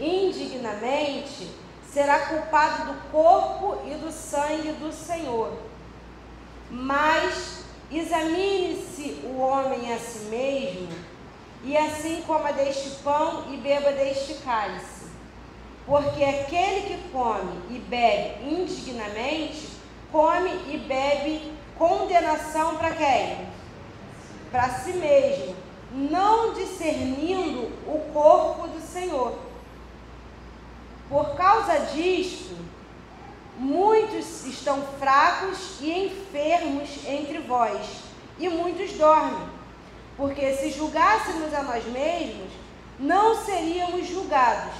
indignamente, será culpado do corpo e do sangue do Senhor. Mas examine-se o homem a si mesmo, e assim coma deste pão e beba deste cálice. Porque aquele que come e bebe indignamente, come e bebe condenação para quem? Para si mesmo, não discernindo o corpo do Senhor. Por causa disto, muitos estão fracos e enfermos entre vós, e muitos dormem. Porque se julgássemos a nós mesmos, não seríamos julgados.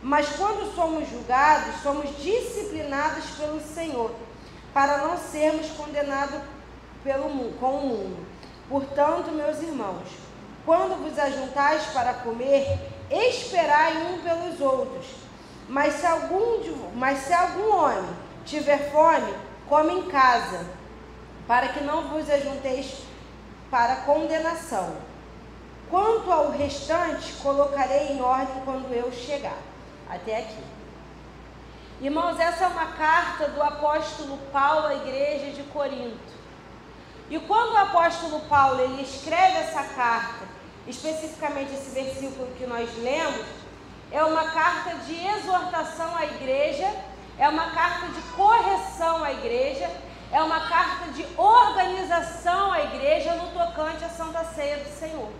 Mas quando somos julgados, somos disciplinados pelo Senhor, para não sermos condenados com o mundo. Portanto, meus irmãos, quando vos ajuntais para comer, esperai um pelos outros. Mas se algum homem tiver fome, come em casa, para que não vos ajunteis para condenação. Quanto ao restante, colocarei em ordem quando eu chegar. Até aqui. Irmãos, essa é uma carta do apóstolo Paulo à igreja de Corinto. E quando o apóstolo Paulo ele escreve essa carta, especificamente esse versículo que nós lemos, é uma carta de exortação à igreja, é uma carta de correção à igreja, é uma carta de organização à igreja no tocante à Santa Ceia do Senhor.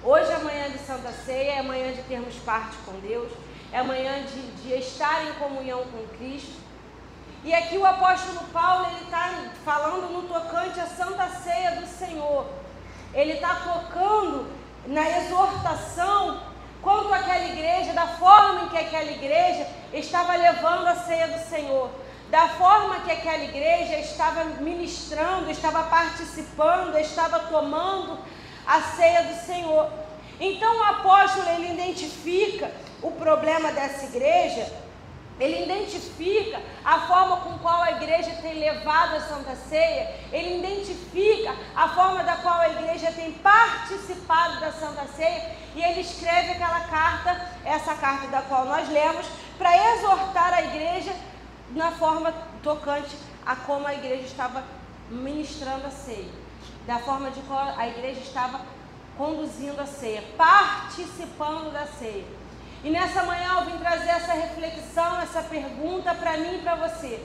Hoje é manhã de Santa Ceia, é manhã de termos parte com Deus, é manhã de estar em comunhão com Cristo. E aqui o apóstolo Paulo ele está falando no tocante à Santa Ceia do Senhor. Ele está tocando na exortação quanto àquela igreja, da forma em que aquela igreja estava levando a ceia do Senhor, da forma que aquela igreja estava ministrando, estava participando, estava tomando a ceia do Senhor. Então o apóstolo ele identifica o problema dessa igreja, ele identifica a forma com qual a igreja tem levado a Santa Ceia, ele identifica a forma da qual a igreja tem participado da Santa Ceia, e ele escreve aquela carta, essa carta da qual nós lemos, para exortar a igreja na forma tocante a como a igreja estava ministrando a ceia, da forma de qual a igreja estava conduzindo a ceia, participando da ceia. E nessa manhã eu vim trazer essa reflexão, essa pergunta para mim e para você.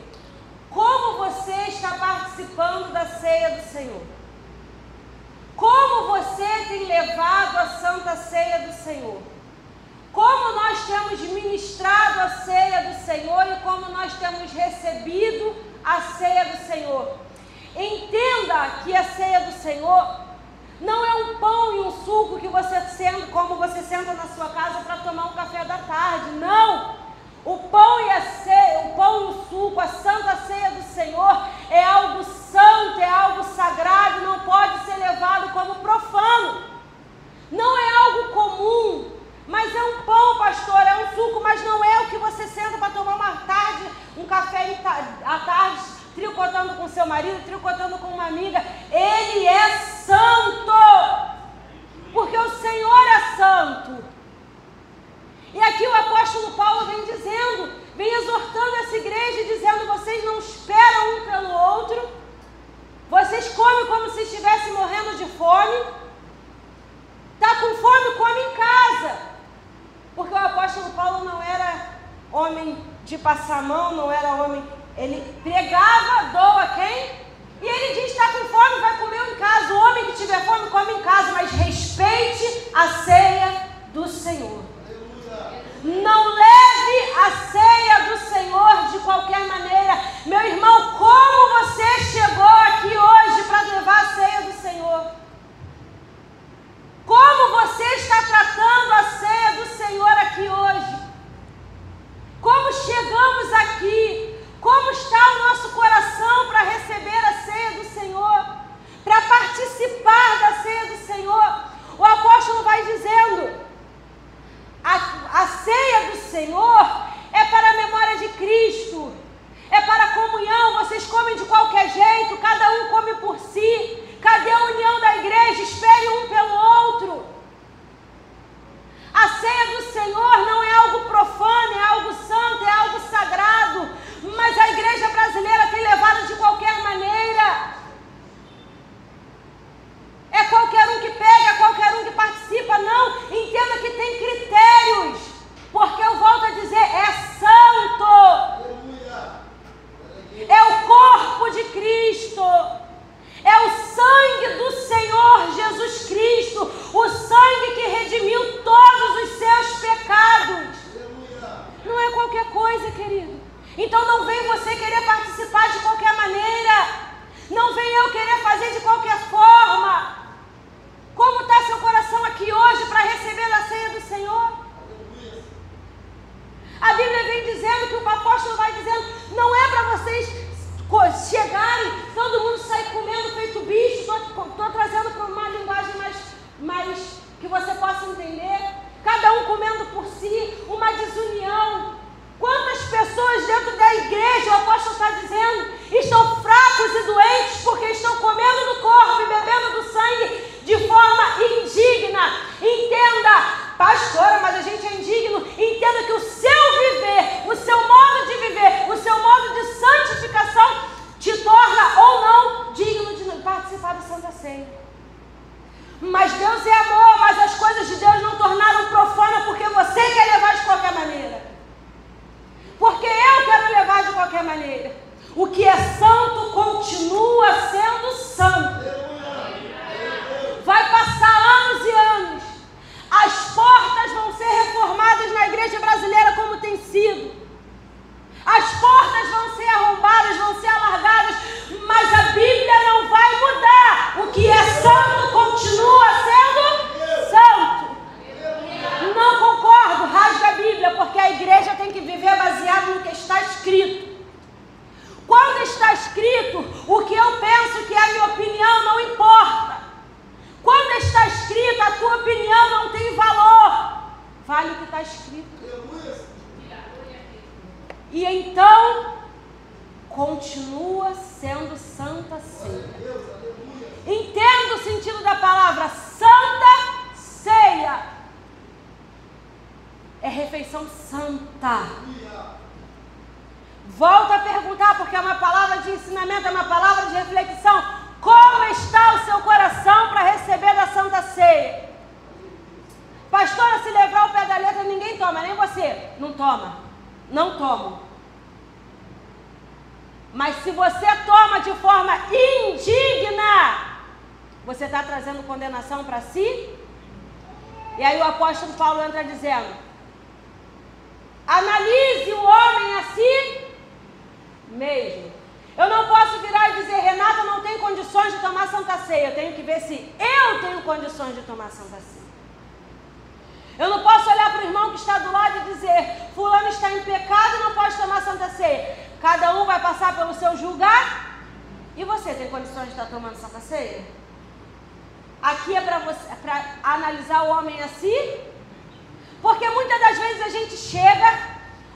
Como você está participando da ceia do Senhor? Como você tem levado a Santa Ceia do Senhor? Como nós temos ministrado a ceia do Senhor e como nós temos recebido a ceia do Senhor? Entenda que a ceia do Senhor não é um pão e um suco que você senta, como você senta na sua casa para tomar um café da tarde. Não! O pão e a ceia, o pão e o suco, a Santa Ceia do Senhor é algo santo, é algo sagrado, não pode ser levado como profano. Não é algo comum, mas é um pão, pastor, é um suco, mas não é o que você senta para tomar uma tarde, um café à tarde, tricotando com seu marido, tricotando com uma amiga. Ele é santo, porque o Senhor é santo. E aqui o apóstolo Paulo vem dizendo, vem exortando essa igreja, dizendo: vocês não esperam um pelo outro, vocês comem como se estivessem morrendo de fome. Está com fome, come em casa. Porque o apóstolo Paulo não era homem de passar a mão, não era homem, ele pregava, doa quem? E ele diz: está com fome, vai comer em casa. O homem que tiver fome, come em casa, mas respeite a ceia do Senhor. Não leve a ceia do Senhor de qualquer maneira. Meu irmão, como você chegou aqui hoje para levar a ceia do Senhor? Como você está tratando a ceia do Senhor aqui hoje? Como chegamos aqui? Como está o nosso coração para receber a ceia do Senhor? Para participar da ceia do Senhor? O apóstolo vai dizendo: a ceia do Senhor é para a memória de Cristo, é para a comunhão. Vocês comem de qualquer jeito, cada um come por si. Cadê a união da igreja? Espere um pelo outro. A ceia do Senhor não é algo profano. Então não vem você querer participar de qualquer maneira. Não vem eu querer fazer de qualquer forma. Como está seu coração aqui hoje para receber a ceia do Senhor? A Bíblia vem dizendo que o apóstolo vai dizendo, não é para vocês chegarem, todo mundo sair comendo feito bicho. Estou trazendo para uma linguagem mais que você possa entender. Cada um comendo por si, uma desunião. Quantas pessoas dentro da igreja, o apóstolo está dizendo, estão fracos e doentes porque estão comendo do corpo e bebendo do sangue de forma indigna. Entenda, pastora, mas a gente é indigno. Entenda que o seu viver, o seu modo de viver, o seu modo de santificação te torna ou não digno de participar da Santa Ceia. Mas Deus é amor, mas as coisas de Deus não tornaram profana porque você quer levar de qualquer maneira. Porque eu quero levar de qualquer maneira. O que é santo continua sendo santo. Vai passar anos e anos. As portas vão ser reformadas na igreja brasileira como tem sido. As portas vão ser arrombadas, vão ser alargadas, mas a Bíblia não vai mudar. O que é santo continua sendo santo. Não concordo, rasga a Bíblia, porque a igreja tem que viver baseado no que está escrito. Quando está escrito, o que eu penso que é a minha opinião não importa. Quando está escrito, a tua opinião não tem valor. Vale o que está escrito. E então, continua sendo Santa Ceia. Entenda o sentido da palavra Santa Ceia. É refeição santa. Volto a perguntar, porque é uma palavra de ensinamento, é uma palavra de reflexão. Como está o seu coração para receber da Santa Ceia? Pastora, se levar o pé da letra, ninguém toma, nem você. Não toma. Não tomo. Mas se você toma de forma indigna, você está trazendo condenação para si? E aí o apóstolo Paulo entra dizendo, analise o homem a si mesmo. Eu não posso virar e dizer, Renata não tem condições de tomar Santa Ceia. Eu tenho que ver se eu tenho condições de tomar Santa Ceia. Eu não posso olhar para o irmão que está do lado e dizer, fulano está em pecado e não pode tomar Santa Ceia. Cada um vai passar pelo seu julgar. E você tem condições de estar tomando Santa Ceia? Aqui é para analisar o homem a si. Porque muitas das vezes a gente chega,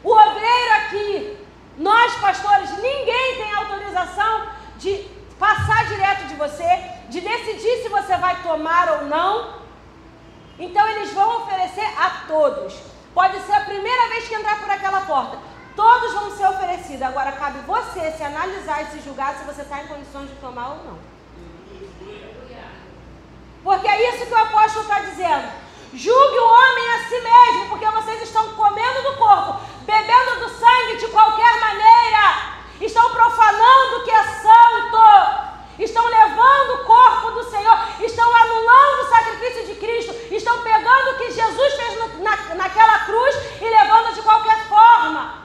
o obreiro aqui, nós pastores, ninguém tem autorização de passar direto de você, de decidir se você vai tomar ou não. Então eles vão oferecer a todos. Pode ser a primeira vez que entrar por aquela porta. Todos vão ser oferecidos. Agora cabe você se analisar e se julgar se você está em condições de tomar ou não. Porque é isso que o apóstolo está dizendo. Julgue o homem a si mesmo, porque vocês estão comendo do corpo, bebendo do sangue de qualquer maneira. Estão profanando o que é santo. Estão levando o corpo do Senhor, estão anulando o sacrifício de Cristo, estão pegando o que Jesus fez naquela cruz e levando de qualquer forma.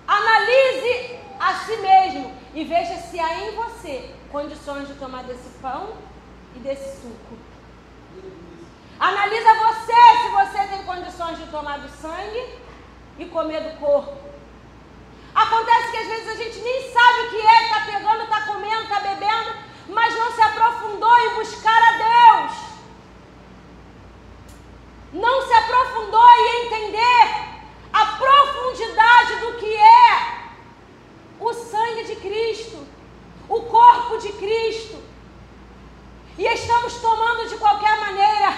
Analise a si mesmo e veja se há em você condições de tomar desse pão e desse suco. Analisa você se você tem condições de tomar do sangue e comer do corpo. Acontece que às vezes a gente nem sabe o que é, está pegando, está comendo, está bebendo, mas não se aprofundou em buscar a Deus. Não se aprofundou em entender a profundidade do que é o sangue de Cristo, o corpo de Cristo. E estamos tomando de qualquer maneira.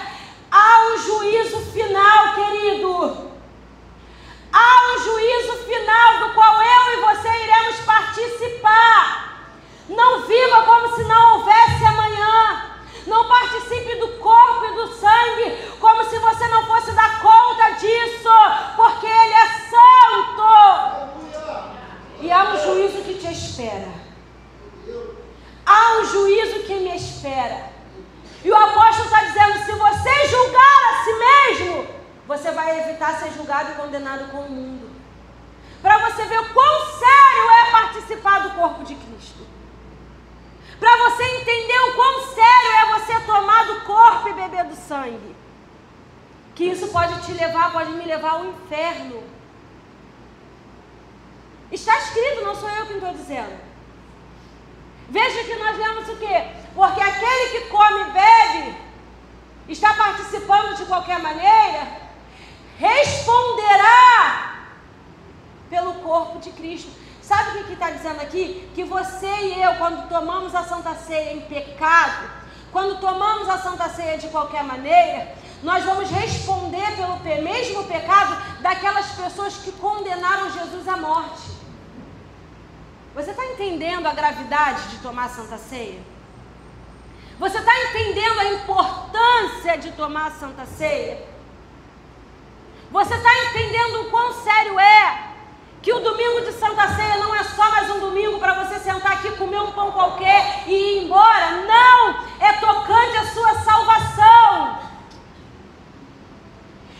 Há um juízo final, querido. Há um juízo final do qual eu e você iremos participar. Não viva como se não houvesse amanhã. Não participe do corpo e do sangue como se você não fosse dar conta disso, porque Ele é santo. E há um juízo que te espera. Há um juízo que me espera. E o apóstolo está dizendo, se você julgar a si mesmo, você vai evitar ser julgado e condenado com o mundo. para você ver o quão sério é participar do corpo de Cristo. Para você entender o quão sério é você tomar do corpo e beber do sangue. Que isso pode te levar, pode me levar ao inferno. Está escrito, não sou eu quem estou dizendo. Veja que nós lemos o quê? Porque aquele que come e bebe, está participando de qualquer maneira, responderá pelo corpo de Cristo. Sabe o que está dizendo aqui? Que você e eu, quando tomamos a Santa Ceia em pecado, quando tomamos a Santa Ceia de qualquer maneira, nós vamos responder pelo mesmo pecado daquelas pessoas que condenaram Jesus à morte. Você está entendendo a gravidade de tomar a Santa Ceia? Você está entendendo a importância de tomar a Santa Ceia? Você está entendendo o quão sério é que o domingo de Santa Ceia não é só mais um domingo para você sentar aqui, comer um pão qualquer e ir embora? Não! É tocante a sua salvação.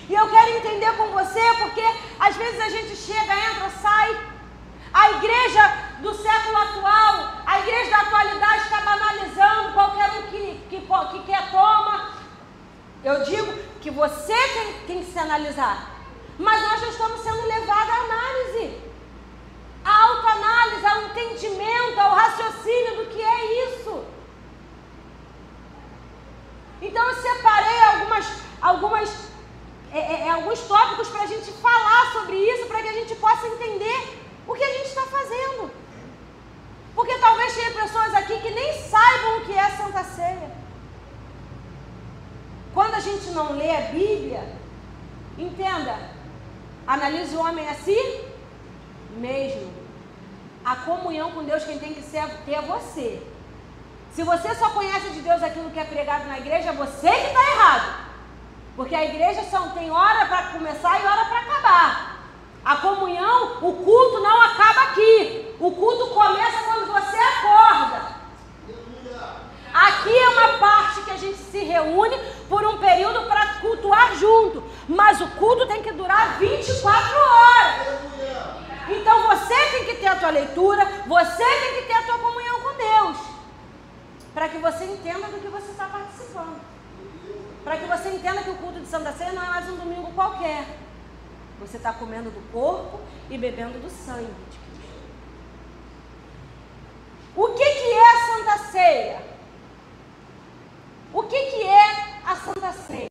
E eu quero entender com você, porque às vezes a gente chega, entra, sai. A igreja do século atual, a igreja da atualidade está banalizando qualquer um que quer toma. Eu digo que você tem que se analisar. Mas nós já estamos sendo levados à análise, à autoanálise, ao entendimento, ao raciocínio do que é isso. Então eu separei alguns tópicos para a gente falar sobre isso, para que a gente possa entender o que a gente está fazendo. Porque talvez tenha pessoas aqui que nem saibam o que é Santa Ceia. Quando a gente não lê a Bíblia, entenda, analise o homem a si mesmo. A comunhão com Deus quem tem que ter é você. Se você só conhece de Deus aquilo que é pregado na igreja, é você que está errado. Porque a igreja só tem hora para começar e hora para acabar. A comunhão, o culto não acaba aqui. O culto começa quando você acorda. Aqui é uma parte que a gente se reúne por um período para cultuar junto. Mas o culto tem que durar 24 horas. Então você tem que ter a tua leitura, você tem que ter a tua comunhão com Deus. Para que você entenda do que você está participando. Para que você entenda que o culto de Santa Ceia não é mais um domingo qualquer. Você está comendo do corpo e bebendo do sangue de Cristo. O que é a Santa Ceia? O que é a Santa Ceia?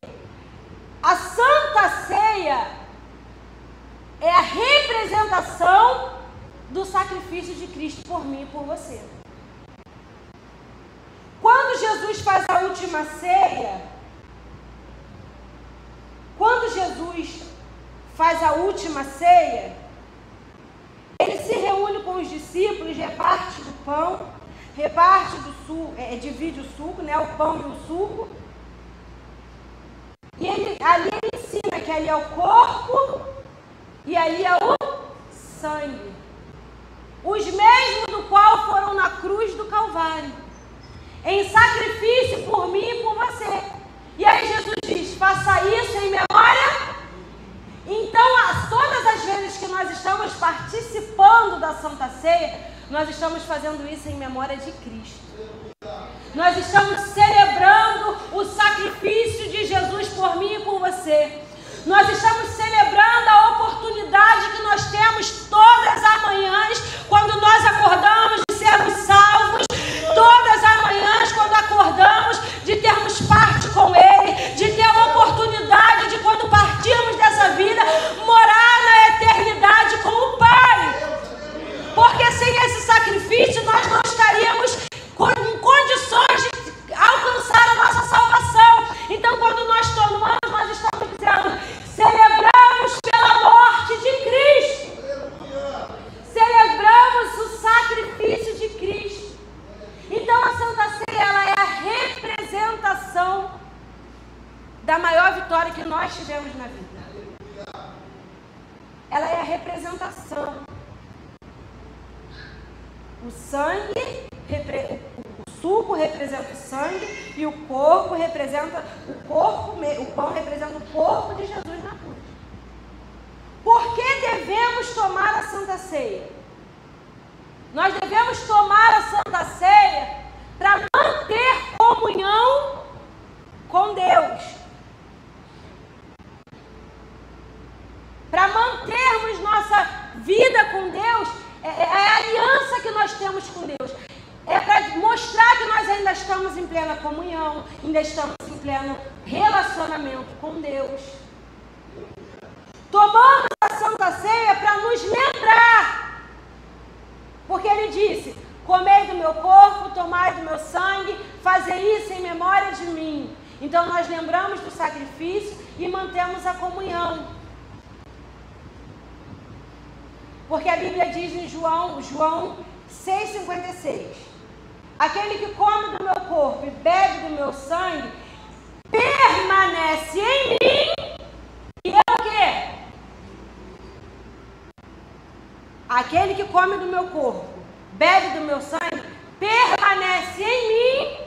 A Santa Ceia é a representação do sacrifício de Cristo por mim e por você. Quando Jesus faz a última ceia, ele se reúne com os discípulos, reparte do pão, reparte do suco, divide o suco, né, o pão e o suco. E ali ele ensina que ali é o corpo e ali é o sangue. Os mesmos do qual foram na cruz do Calvário, em sacrifício por mim e por você. E aí Jesus diz, faça isso em memória. Então, todas as vezes que nós estamos participando da Santa Ceia, nós estamos fazendo isso em memória de Cristo. Nós estamos celebrando o sacrifício de Jesus por mim e por você. Nós estamos celebrando a oportunidade que nós temos todas as manhãs, quando nós acordamos, de sermos salvos. Todas as manhãs, quando acordamos, de termos parte com Ele, de ter a oportunidade de, quando partirmos dessa vida, morar na eternidade com o Pai. Porque sem esse sacrifício, nós não estaríamos em condições de alcançar a nossa salvação. Então, quando nós tomamos, nós estamos dizendo, celebramos pela morte de Cristo. Celebramos o sacrifício de Cristo. Então, a Santa Ceia, ela é a representação da maior vitória que nós tivemos na vida. Ela é a representação. O sangue, o suco representa o sangue e o corpo representa o corpo, o pão representa o corpo de Jesus na cruz. Por que devemos tomar a Santa Santa Ceia? Nós devemos tomar a Santa Ceia para manter comunhão com Deus. Para mantermos nossa vida com Deus, é a aliança que nós temos com Deus. É para mostrar que nós ainda estamos em plena comunhão, ainda estamos em pleno relacionamento com Deus. Tomamos a Santa Ceia para nos lembrar. Porque ele disse: comei do meu corpo, tomai do meu sangue, fazei isso em memória de mim. Então nós lembramos do sacrifício e mantemos a comunhão. Porque a Bíblia diz em João 6,56: aquele que come do meu corpo e bebe do meu sangue, permanece em mim, e eu o quê? Aquele que come do meu corpo, bebe do meu sangue, permanece em mim,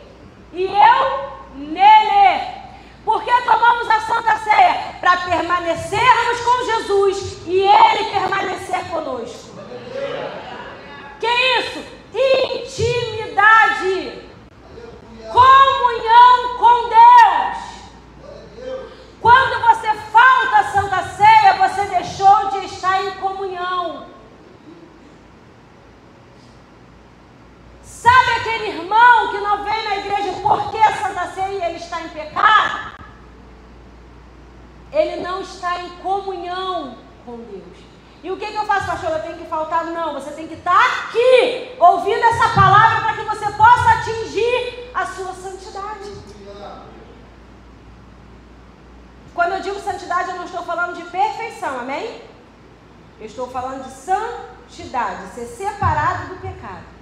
e eu nele. Porque tomamos a Santa Ceia? Para permanecermos com Jesus e Ele permanecer conosco. Que isso? Intimidade. Comunhão com Deus. Quando você falta a Santa Ceia, você deixou de estar em comunhão. Sabe aquele irmão que não vem na igreja porque a Santa Ceia e ele está em pecado? Ele não está em comunhão com Deus. E o que eu faço, pastor? Eu tenho que faltar? Não, você tem que estar aqui, ouvindo essa palavra para que você possa atingir a sua santidade. Quando eu digo santidade, eu não estou falando de perfeição, amém? Eu estou falando de santidade, ser separado do pecado.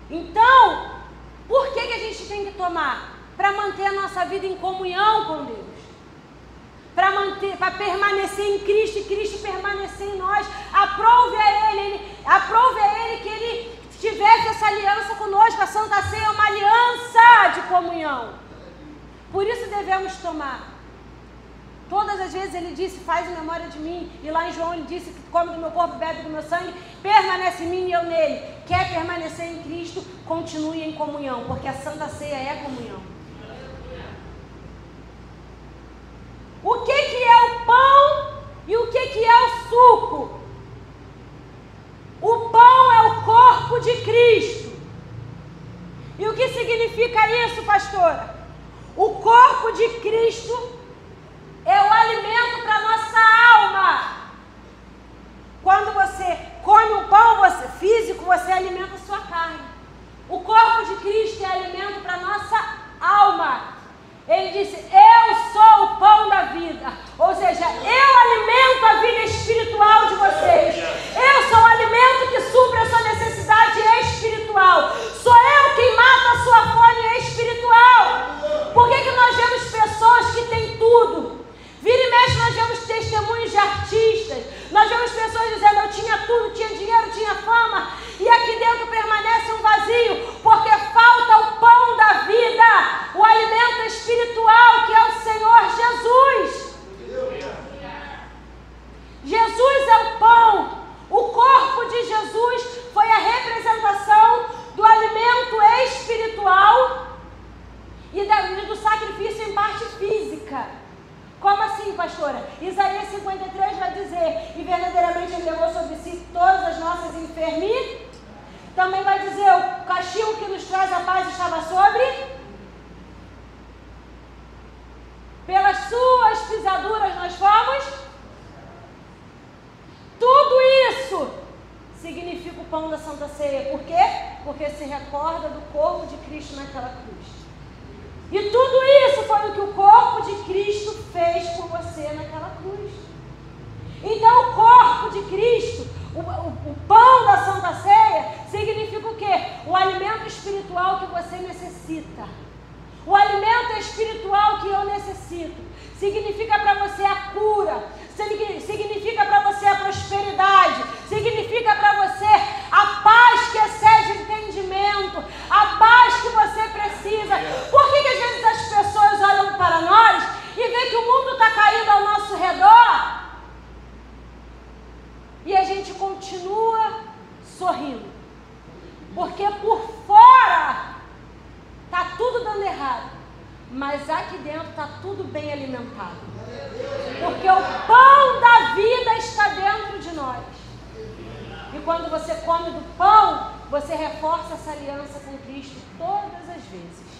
Então, por que a gente tem que tomar? Para manter a nossa vida em comunhão com Deus. Para permanecer em Cristo e Cristo permanecer em nós. Aprove a Ele que Ele tivesse essa aliança conosco. A Santa Ceia é uma aliança de comunhão. Por isso devemos tomar. Todas as vezes Ele disse: faz em memória de mim. E lá em João Ele disse: come do meu corpo, bebe do meu sangue, permanece em mim e eu nele. Quer permanecer em Cristo, continue em comunhão, porque a Santa Ceia é comunhão. O que é o pão e o que é o suco? O pão é o corpo de Cristo. E o que significa isso, pastora? O corpo de Cristo é o alimento para a nossa alma. Quando você come um pão físico, você alimenta a sua carne. O corpo de Cristo é alimento para a nossa alma. Ele disse: eu sou o pão da vida. Ou seja, eu alimento a vida espiritual de vocês. Eu sou o alimento que supre a sua necessidade espiritual. Sou eu quem mata a sua fome espiritual. Por que nós vemos pessoas que têm tudo? Vira e mexe, nós vemos testemunhos de artistas. Nós vemos pessoas dizendo: eu tinha tudo, tinha dinheiro, tinha fama, e aqui dentro permanece um vazio, porque falta o pão da vida, o alimento espiritual, que é o Senhor Jesus. Jesus é o pão. O corpo de Jesus foi a representação do alimento espiritual e do sacrifício em parte física. Como assim, pastora? Isaías 53 vai dizer: e verdadeiramente Ele levou sobre si todas as nossas enfermidades. Também vai dizer: o castigo que nos traz a paz estava sobre. Pelas suas pisaduras nós fomos. Tudo isso significa o pão da Santa Ceia. Por quê? Porque se recorda do corpo de Cristo naquela cruz. E tudo isso foi o que o corpo de Cristo fez por você naquela cruz. Então o corpo de Cristo, o pão da Santa Ceia, significa o quê? O alimento espiritual que você necessita. O alimento espiritual que eu necessito. Significa para você a cura. Significa para você a prosperidade. Significa para você a paz que excede entendimento. A paz que você precisa. Por que às vezes as pessoas olham para nós e veem que o mundo está caindo ao nosso redor? tudo bem alimentado. Porque o pão da vida está dentro de nós. E quando você come do pão, você reforça essa aliança com Cristo todas as vezes.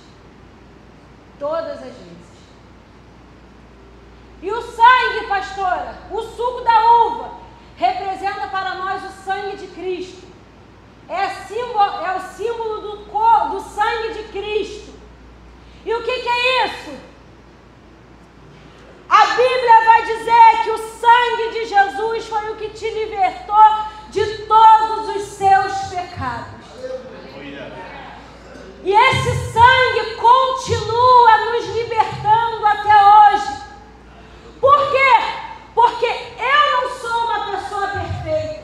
Todas as vezes. E o sangue, pastora, o suco da uva, representa para nós o sangue de Cristo. É o símbolo do sangue de Cristo. E o que é isso? A Bíblia vai dizer que o sangue de Jesus foi o que te libertou de todos os seus pecados. E esse sangue continua nos libertando até hoje. Por quê? Porque eu não sou uma pessoa perfeita.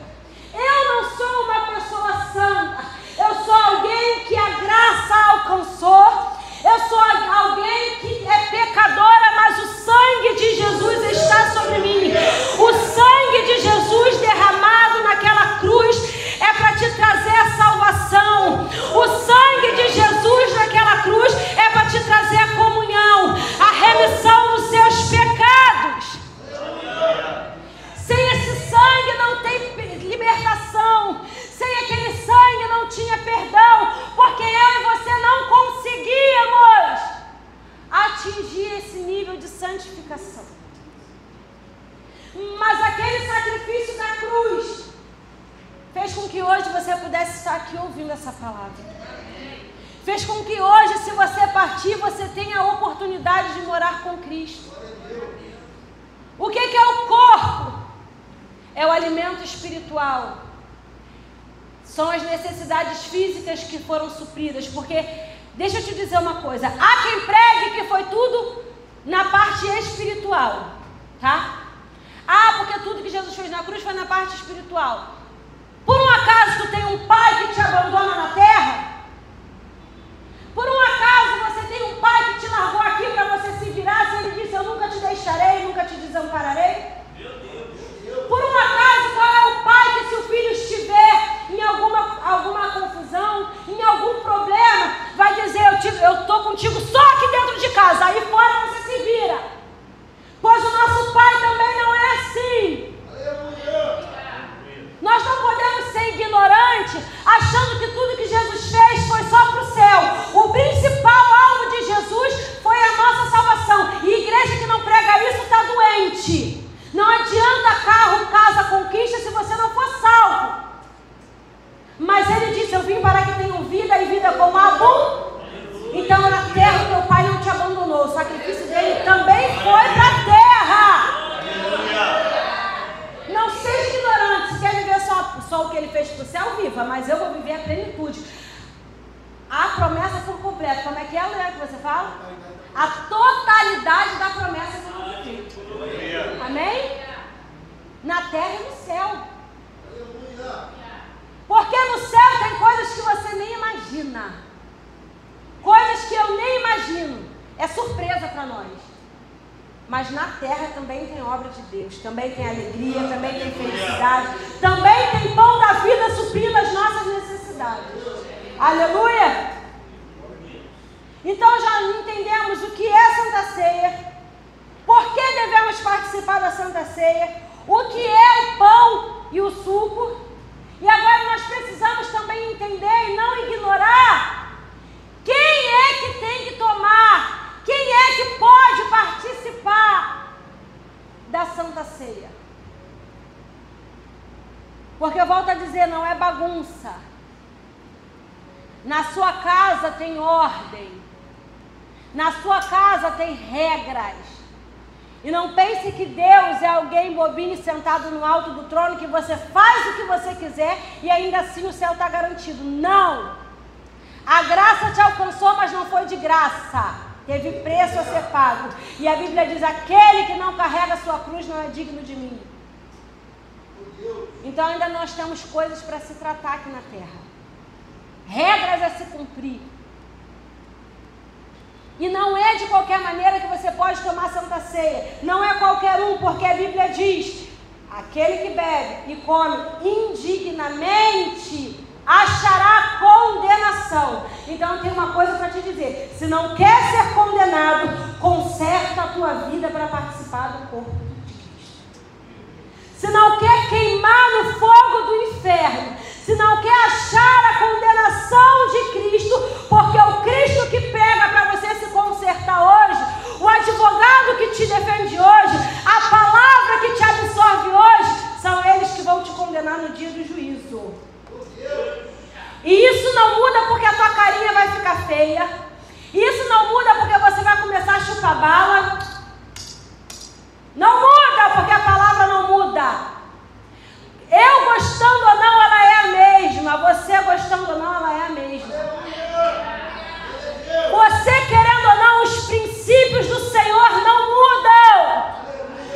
Eu não sou uma pessoa santa. Eu sou alguém que a graça alcançou. Eu sou alguém que é pecadora, mas o sangue de Jesus está sobre mim. O sangue de Jesus derramado naquela cruz é para te trazer a salvação. O sangue de Jesus naquela cruz é para te trazer a comunhão, a remissão dos seus pecados. Sem esse sangue não tem libertação. Sem aquele sangue não tinha perdão, porque eu e você não conseguíamos atingir esse nível de santificação. Mas aquele sacrifício da cruz fez com que hoje você pudesse estar aqui ouvindo essa palavra. Fez com que hoje, se você partir, você tenha a oportunidade de morar com Cristo. O que é o corpo? É o alimento espiritual. São as necessidades físicas que foram supridas. Porque, deixa eu te dizer uma coisa, há quem pregue que foi tudo na parte espiritual, tá? Porque tudo que Jesus fez na cruz foi na parte espiritual. Por um acaso tu tem um pai que te abandona na terra? Por um acaso você tem um pai que te largou aqui para você se virar, se ele disse, eu nunca te deixarei, nunca te desampararei? Por um acaso, qual é o pai que, se o filho estiver em alguma confusão, em algum problema, vai dizer, eu estou contigo só aqui dentro de casa, aí fora você se vira? Pois o nosso pai também não é assim. Nós não podemos ser ignorantes, achando que tudo que Jesus fez foi só para o céu. O principal alvo de Jesus foi a nossa salvação. E igreja que não prega isso está doente. Não adianta carro, casa, conquista se você não for salvo. Mas ele disse, eu vim para que tenham vida e vida com abundância. Então na terra teu pai não te abandonou. O sacrifício dele também foi para a terra. Não seja ignorante. Se quer viver só o que ele fez para o céu, viva. Mas eu vou viver a plenitude. A promessa por completo. Como é que você fala? A totalidade da promessa que eu vou viver. Amém? Na terra e no céu. Porque no céu tem coisas que você nem imagina. Coisas que eu nem imagino. É surpresa para nós. Mas na terra também tem obra de Deus. Também tem alegria, também tem felicidade. Também tem pão da vida suprindo as nossas necessidades. Aleluia! Então já entendemos o que é Santa Ceia. Por que devemos participar da Santa Ceia? O que é o pão e o suco? E agora nós precisamos também entender e não ignorar quem é que tem que tomar, quem é que pode participar da Santa Ceia. Porque eu volto a dizer, não é bagunça. Na sua casa tem ordem. Na sua casa tem regras. E não pense que Deus é alguém bobinho sentado no alto do trono, que você faz o que você quiser e ainda assim o céu está garantido. Não! A graça te alcançou, mas não foi de graça. Teve preço a ser pago. E a Bíblia diz, aquele que não carrega a sua cruz não é digno de mim. Então ainda nós temos coisas para se tratar aqui na terra. Regras a se cumprir. E não é de qualquer maneira que você pode tomar Santa Ceia. Não é qualquer um, porque a Bíblia diz, aquele que bebe e come indignamente achará condenação. Então eu tenho uma coisa para te dizer: se não quer ser condenado, conserta a tua vida para participar do corpo de Cristo. Se não quer queimar no fogo do inferno, se não quer achar a condenação de Cristo, porque é o Cristo que pega para você se consertar hoje, o advogado que te defende hoje, a palavra que te absorve hoje, são eles que vão te condenar no dia do juízo. E isso não muda porque a tua carinha vai ficar feia. Isso não muda porque você vai começar a chupar bala. Não muda porque a palavra não muda. Eu gostando ou não, ela é a mesma. Você gostando ou não, ela é a mesma. Você querendo ou não, os princípios do Senhor não mudam.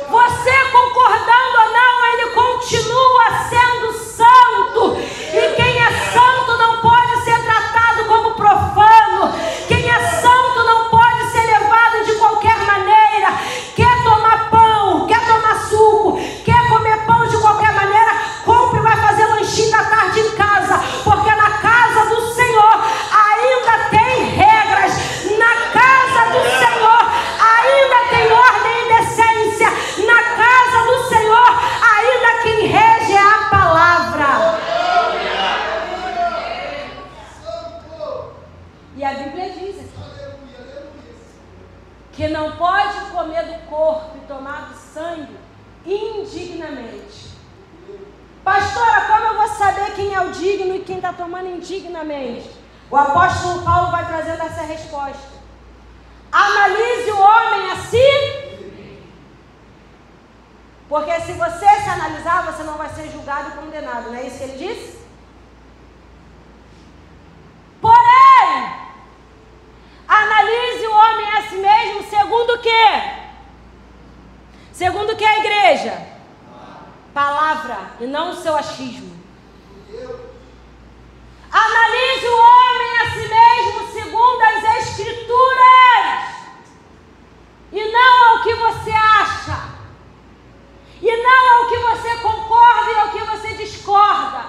Você concordando ou não, Ele continua sendo santo. E quem é santo não pode ser tratado como profano. Quem é santo não pode ser levado de qualquer maneira. Quer tomar pão, quer tomar suco, quer comer pão de qualquer maneira, compre e vai fazer lanchinho da tarde em casa. Porque na casa do Senhor ainda tem regras. Na casa do Senhor ainda tem ordem e decência. Na casa do Senhor ainda quem rege é a palavra. E a Bíblia diz aqui que não pode comer do corpo e tomar do sangue indignamente. Pastora, como eu vou saber quem é o digno e quem está tomando indignamente? O apóstolo Paulo vai trazendo essa resposta. Analise o homem a si, porque se você se analisar, você não vai ser julgado e condenado. Não é isso que ele disse? Porém, analise o homem a si mesmo segundo o quê? Segundo o que a igreja? Palavra, e não o seu achismo. Analise o homem a si mesmo segundo as Escrituras, e não ao que você acha, e não ao que você concorda e ao que você discorda.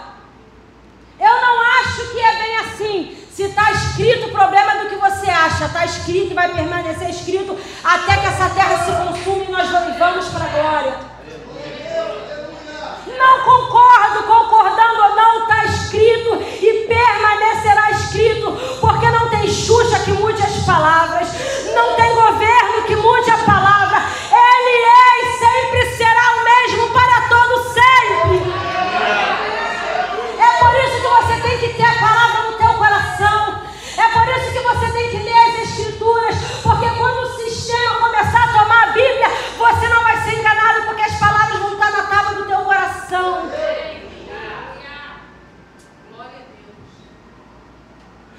Eu não acho que é bem assim. Se está escrito, o problema é do que você acha. Está escrito e vai permanecer escrito até que essa terra se consuma e nós vamos para a glória. Não concordo, concordando ou não, está escrito e permanecerá escrito, porque não tem Xuxa que mude as palavras, não tem governo que mude a palavra. Ele é e sempre será o mesmo para todo sempre. É por isso que você tem que ter a palavra no teu coração. É por isso que você tem que ler as Escrituras, porque quando o sistema começar a tomar a Bíblia, você não vai ser enganado, porque as palavras vão estar na tábua do teu coração.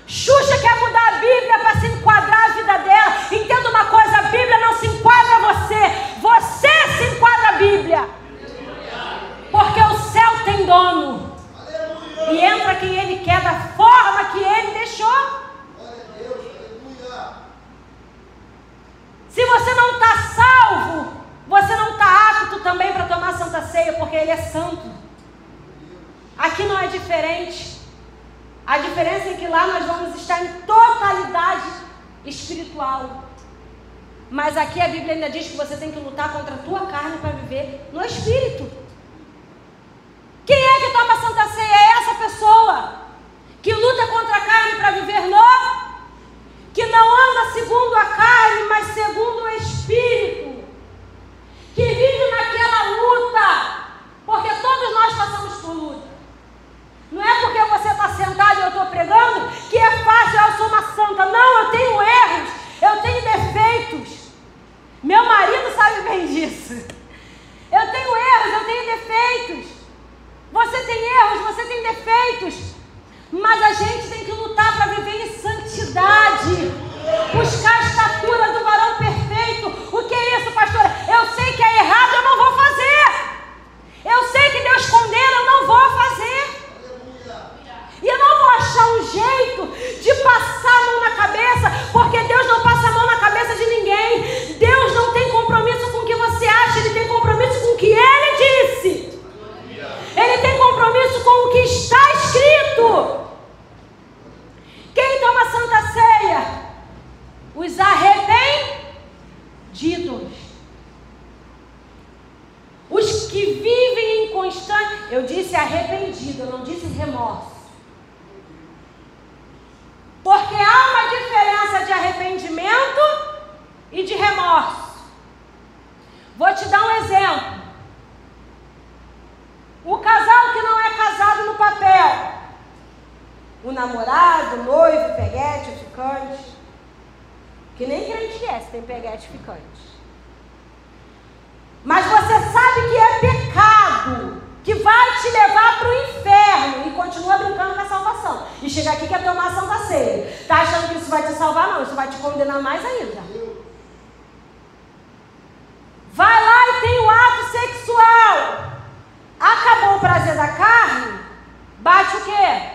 Xuxa quer mudar a Bíblia para se enquadrar a vida dela. Entenda uma coisa, a Bíblia não se enquadra a você. Você se enquadra a Bíblia. Porque o céu tem dono. E entra quem Ele quer, da forma que Ele deixou. Se você não está salvo, você não está apto também para tomar a Santa Ceia, porque Ele é santo. Aqui não é diferente. A diferença é que lá nós vamos estar em totalidade espiritual. Mas aqui a Bíblia ainda diz que você tem que lutar contra a tua carne para viver no Espírito. Quem é que toma a Santa Ceia? É essa pessoa que luta contra a carne para viver no... que não anda segundo a carne, mas segundo o Espírito. Que vive naquela luta. Porque todos nós passamos por luta. Não é porque você está sentado e eu estou pregando que é fácil, eu sou uma santa. Não, eu tenho erros, eu tenho defeitos. Meu marido sabe bem disso. Eu tenho erros, eu tenho defeitos. Você tem erros, você tem defeitos. Mas a gente tem que lutar para viver em santidade. Buscar a estatura do varão perfeito. O que é isso, pastora? Eu sei que é errado, eu não vou fazer. Eu sei que Deus condena, eu não vou fazer. E eu não vou achar um jeito de passar a mão na cabeça, porque Deus não passa a mão na cabeça de ninguém. Deus não tem compromisso com o que você acha, Ele tem compromisso com o que Ele disse. Ele tem compromisso com o que está escrito. os que vivem em constante... Eu disse arrependido, eu não disse remorso. Porque há uma diferença de arrependimento e de remorso. Vou te dar um exemplo. O casal que não é casado no papel. O namorado, o noivo, o peguete, o ficante. Que nem crente é, se tem peguete e ficante. Mas você sabe que é pecado, que vai te levar para o inferno e continua brincando com a salvação. E chega aqui e quer tomar a Santa Ceia. Tá achando que isso vai te salvar? Não, isso vai te condenar mais ainda. Vai lá e tem o ato sexual. Acabou o prazer da carne, bate o quê?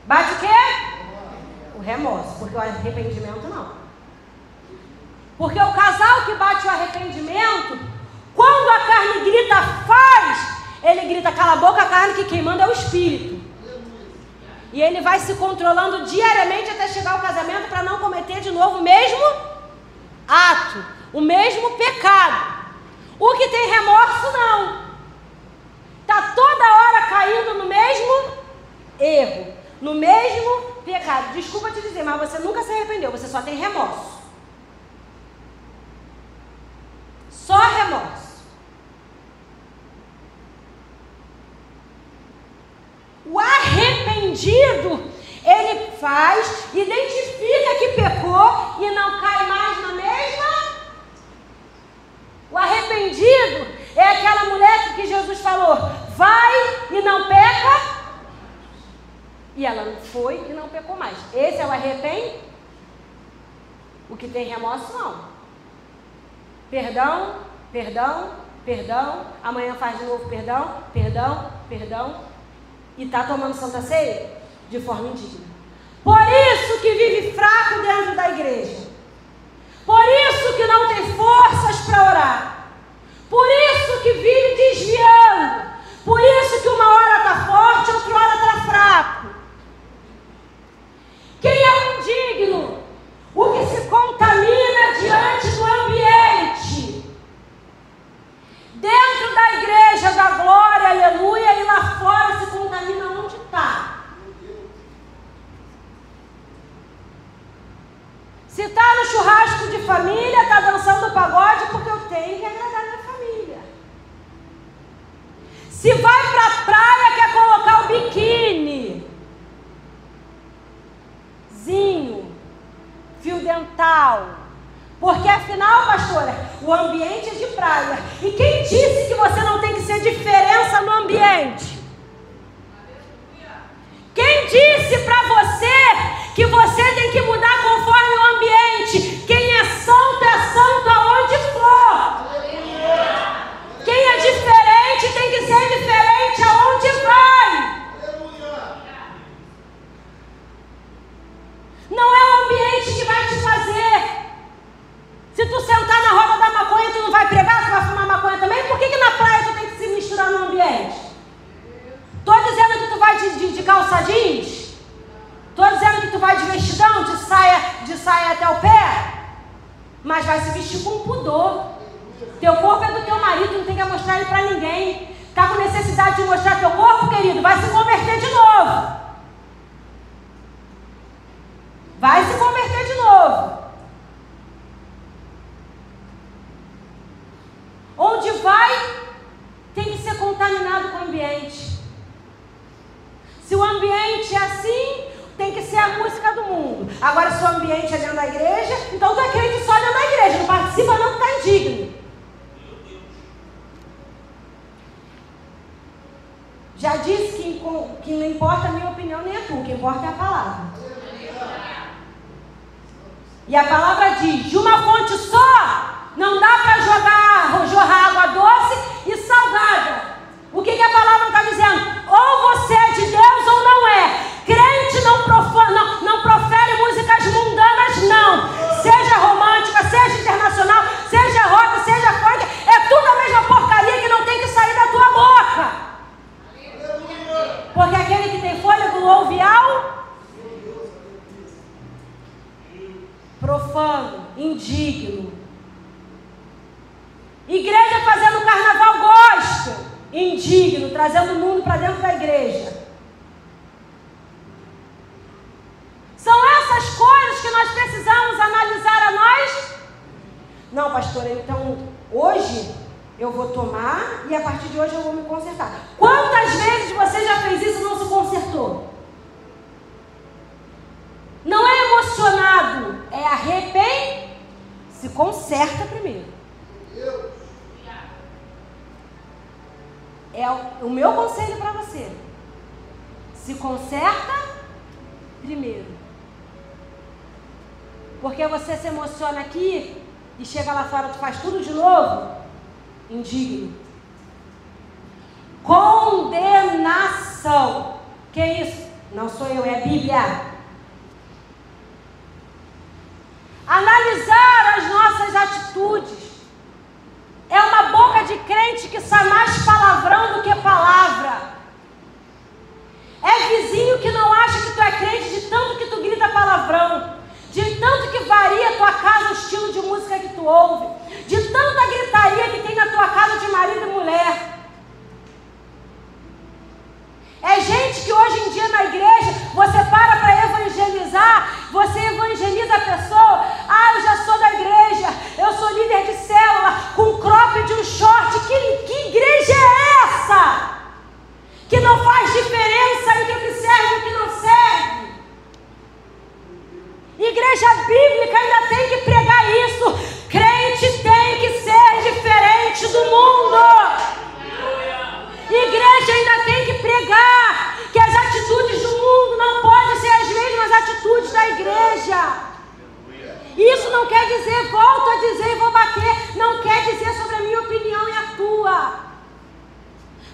Bate o quê? O remorso, porque o arrependimento não. Porque o casal que bate o arrependimento, quando a carne grita faz, ele grita cala a boca, a carne que quem manda é o espírito. E ele vai se controlando diariamente até chegar ao casamento para não cometer de novo o mesmo ato, o mesmo pecado. O que tem remorso não. Está toda hora caindo no mesmo erro, no mesmo pecado. Desculpa te dizer, mas você nunca se arrependeu, você só tem remorso. Só remorso. O arrependido, ele faz, identifica que pecou e não cai mais na mesma. O arrependido é aquela mulher que Jesus falou, vai e não peca. E ela não foi e não pecou mais. Esse é o arrependimento. O que tem remorso não. Perdão, perdão, perdão, amanhã faz de novo perdão, perdão, perdão, e está tomando Santa Ceia de forma indigna. Por isso que vive fraco dentro da igreja. Por isso que não tem forças para orar. Por isso que vive desviando. Por isso que uma hora está forte, outra hora está fraco. Quem é o indigno? O que se contamina diante do ambiente. Dentro da igreja da glória, aleluia, e lá fora se contamina onde está. Se está no churrasco de família, está dançando pagode porque eu tenho que agradar minha família. Se vai para a praia, quer colocar o biquíni, fio dental, porque afinal, pastora, o ambiente é de praia. E quem disse que você não tem que ser diferença no ambiente? Quem disse para você que você tem que mudar conforme o ambiente? Quem é santo aonde for. Quem é diferente tem que ser diferente aonde vai. Não é o ambiente que vai te fazer. Se tu sentar na roda da maconha, tu não vai pregar, tu vai fumar maconha também? Por que na praia tu tem que se misturar no ambiente? Tô dizendo que tu vai de calça jeans? Tô dizendo que tu vai de vestidão, de saia até o pé? Mas vai se vestir com pudor. Teu corpo é do teu marido, não tem que mostrar ele pra ninguém. Tá com necessidade de mostrar teu corpo, querido? Vai se converter de novo. Vai se converter de novo. Onde vai, tem que ser contaminado com o ambiente. Se o ambiente é assim, tem que ser a música do mundo. Agora, se o ambiente é dentro da igreja, então tu é crente só dentro da igreja. Não participa não, que está indigno. Já disse que não importa a minha opinião nem a tua, o que importa é a palavra. E a palavra diz, de uma fonte só, não dá para jorrar água doce e salgada. O que a palavra está dizendo? Ou você é de Deus ou não é. Crente não profere músicas mundanas, não. Seja romântica, seja internacional, seja rock, seja funk, é tudo a mesma porcaria que não tem que sair da tua boca. Porque aquele que tem fôlego ouve ao profano, indigno. Igreja indigno, trazendo o mundo para dentro da igreja. São essas coisas que nós precisamos analisar a nós. Não, pastora, então hoje eu vou tomar e a partir de hoje eu vou me consertar. Quantas vezes você já fez isso e não se consertou? Não é emocionado, é arrependido. Se conserta primeiro. É o meu conselho para você. Se conserta primeiro. Porque você se emociona aqui e chega lá fora, tu faz tudo de novo. Indigno. Condenação. Que isso? Não sou eu, é a Bíblia. Analisar as nossas atitudes. É uma boca de crente que sai mais palavrão do que palavra. É vizinho que não acha que tu é crente de tanto que tu grita palavrão. De tanto que varia a tua casa o estilo de música que tu ouve. De tanta gritaria que tem na tua casa de marido e mulher. É gente que hoje em dia na igreja, você para evangelizar, você evangeliza a pessoa. Ah, eu já sou da igreja, eu sou líder de célula, com crop de um short. Que igreja é essa? Que não faz diferença entre o que serve e o que não serve. Igreja bíblica ainda tem que pregar isso. Crente tem que ser diferente do mundo. Igreja ainda tem que pregar que as atitudes do mundo não podem ser as mesmas atitudes da igreja. Isso não quer dizer, volto a dizer e vou bater, não quer dizer sobre a minha opinião e a tua.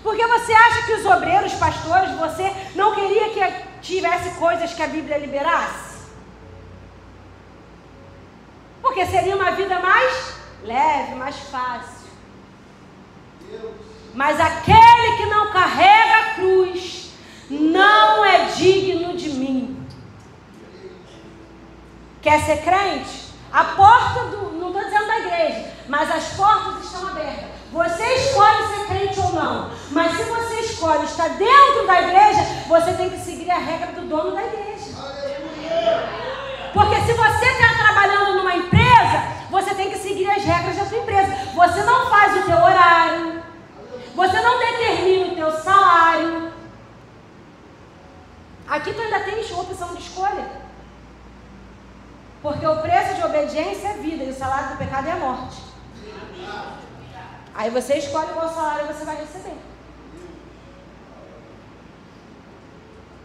Porque você acha que os obreiros, pastores, você não queria que tivesse coisas que a Bíblia liberasse? Porque seria uma vida mais leve, mais fácil. Mas aquele que não carrega a cruz não é digno de mim. Quer ser crente? A porta não estou dizendo da igreja, mas as portas estão abertas. Você escolhe ser crente ou não. Mas se você escolhe estar dentro da igreja, você tem que seguir a regra do dono da igreja. Porque se você está trabalhando numa empresa, você tem que seguir as regras da sua empresa. Você não faz o teu horário. Você não determina o teu salário. Aqui tu ainda tens opção de escolha. Porque o preço de obediência é vida e o salário do pecado é a morte. Aí você escolhe qual salário você vai receber.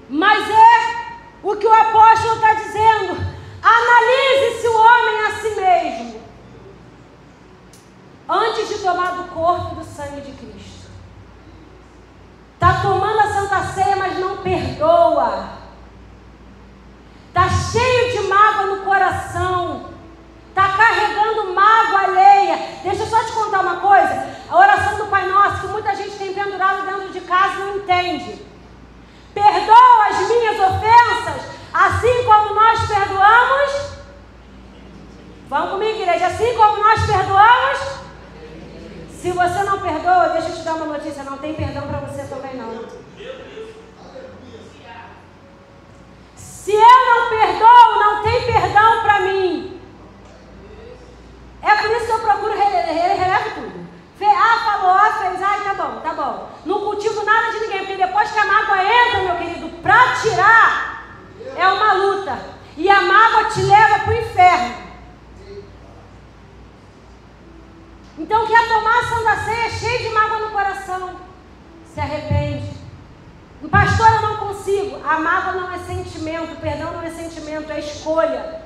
Mas é o que o apóstolo está dizendo. Analise-se o homem a si mesmo antes de tomar do corpo e do sangue de Cristo. Está tomando a Santa Ceia, mas não perdoa. Está cheio de mágoa no coração. Está carregando mágoa alheia. Deixa eu só te contar uma coisa. A oração do Pai Nosso, que muita gente tem pendurado dentro de casa e não entende. Perdoa as minhas ofensas, assim como nós perdoamos. Vamos comigo, igreja. Assim como nós perdoamos. Se você não perdoa, deixa eu te dar uma notícia, não tem perdão para você também não. Se eu não perdoo, não tem perdão para mim. É por isso que eu procuro relevo tudo. Falou, fez, tá bom. Não cultivo nada de ninguém, porque depois que a mágoa entra, meu querido, para tirar, é uma luta. E a mágoa te leva para o inferno. Então quer tomar a Santa Ceia cheio de mágoa no coração, se arrepende. Pastor, eu não consigo. A mágoa não é sentimento, o perdão não é sentimento, é escolha.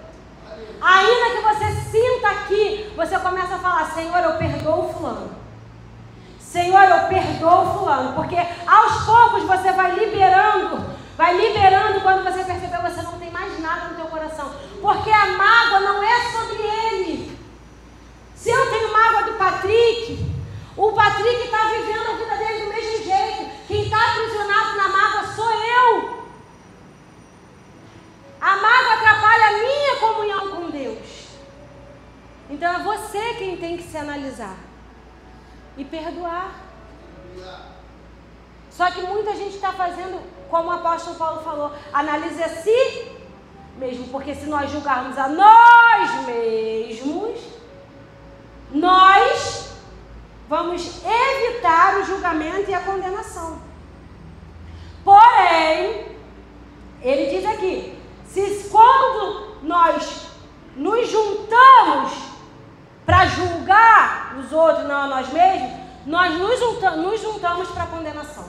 Ainda que você sinta aqui, você começa a falar: Senhor, eu perdoo fulano. Senhor, eu perdoo fulano. Porque aos poucos você vai liberando quando você perceber que você não tem mais nada no teu coração. Porque a mágoa não é sobre ele. Se eu tenho mágoa do Patrick, o Patrick está vivendo a vida dele do mesmo jeito. Quem está aprisionado na mágoa sou eu. A mágoa atrapalha a minha comunhão com Deus. Então é você quem tem que se analisar e perdoar. Só que muita gente está fazendo, como o apóstolo Paulo falou, analise a si mesmo, porque se nós julgarmos a nós mesmos, nós vamos evitar o julgamento e a condenação. Porém, ele diz aqui, se quando nós nos juntamos para julgar os outros, não a nós mesmos, nós nos juntamos para a condenação.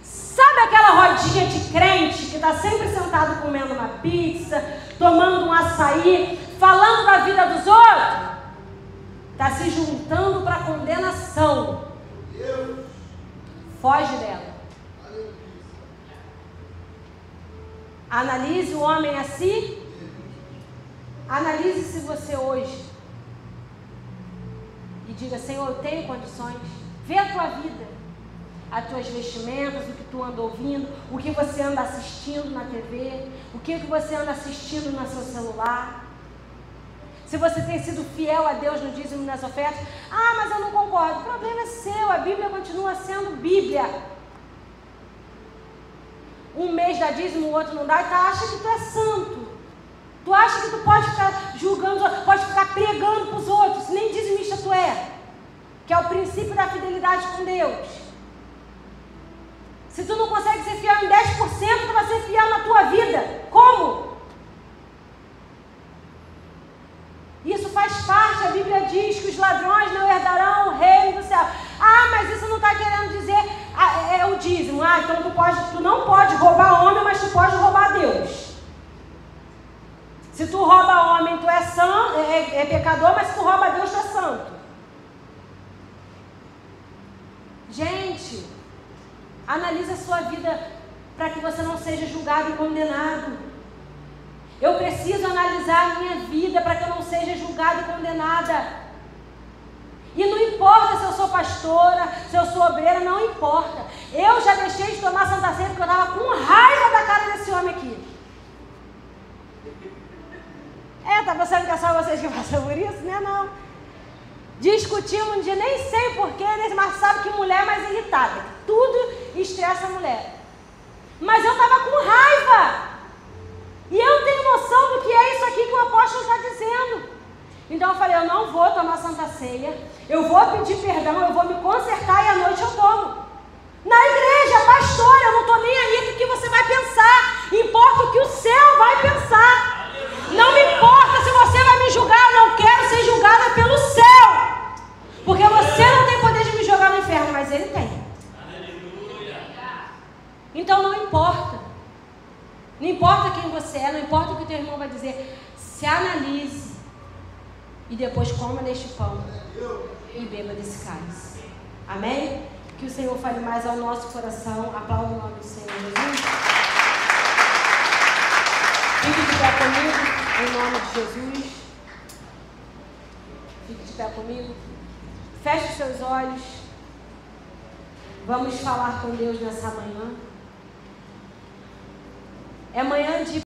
Sabe aquela rodinha de crente que está sempre sentado comendo uma pizza, tomando um açaí, falando da vida dos outros? Está se juntando para a condenação. Foge dela. Analise o homem a si. Analise se você hoje e diga: Senhor, eu tenho condições. Vê a tua vida, as tuas vestimentas, o que tu anda ouvindo, o que você anda assistindo na TV, o que você anda assistindo no seu celular. Se você tem sido fiel a Deus no dízimo e nas ofertas, mas eu não concordo. O problema é seu, a Bíblia continua sendo Bíblia. Um mês dá dízimo, o outro não dá, e tu acha que tu é santo. Tu acha que tu pode ficar julgando, pode ficar pregando para os outros, nem dizimista tu é. Que é o princípio da fidelidade com Deus. Se tu não consegue ser fiel em 10%, tu vai ser fiel na tua vida. Como? Isso faz parte, a Bíblia diz que os ladrões não herdarão o reino do céu. Mas isso não está querendo dizer é o dízimo. Então tu não pode roubar homem, mas tu pode roubar Deus. Se tu rouba homem, tu é santo, é pecador, mas se tu rouba Deus, tu é santo. Gente, analise a sua vida para que você não seja julgado e condenado. Eu preciso analisar a minha vida para que eu não seja julgada e condenada. E não importa se eu sou pastora, se eu sou obreira, não importa. Eu já deixei de tomar Santa Ceia porque eu estava com raiva da cara desse homem aqui. Tá pensando que é só vocês que passam por isso? Né? Não. Discutimos um dia, nem sei porquê, mas sabe que mulher é mais irritada. Tudo estressa a mulher. Mas eu estava com raiva. E eu tenho noção do que é isso aqui que o apóstolo está dizendo. Então eu falei, eu não vou tomar Santa Ceia, eu vou pedir perdão, eu vou me consertar e à noite eu tomo. Na igreja, pastor, eu não estou nem aí do que você vai pensar. Importa o que o céu vai pensar. Não me importa se você vai me julgar, eu não quero ser julgada pelo céu. Porque você não tem poder de me jogar no inferno, mas ele tem. Então não importa. Não importa quem você é, não importa o que teu irmão vai dizer. Se analise e depois coma deste pão e beba desse cálice. Amém? Que o Senhor fale mais ao nosso coração. Aplauda o nome do Senhor Jesus. Fique de pé comigo, em nome de Jesus. Fique de pé comigo. Feche os seus olhos. Vamos falar com Deus nessa manhã. É manhã de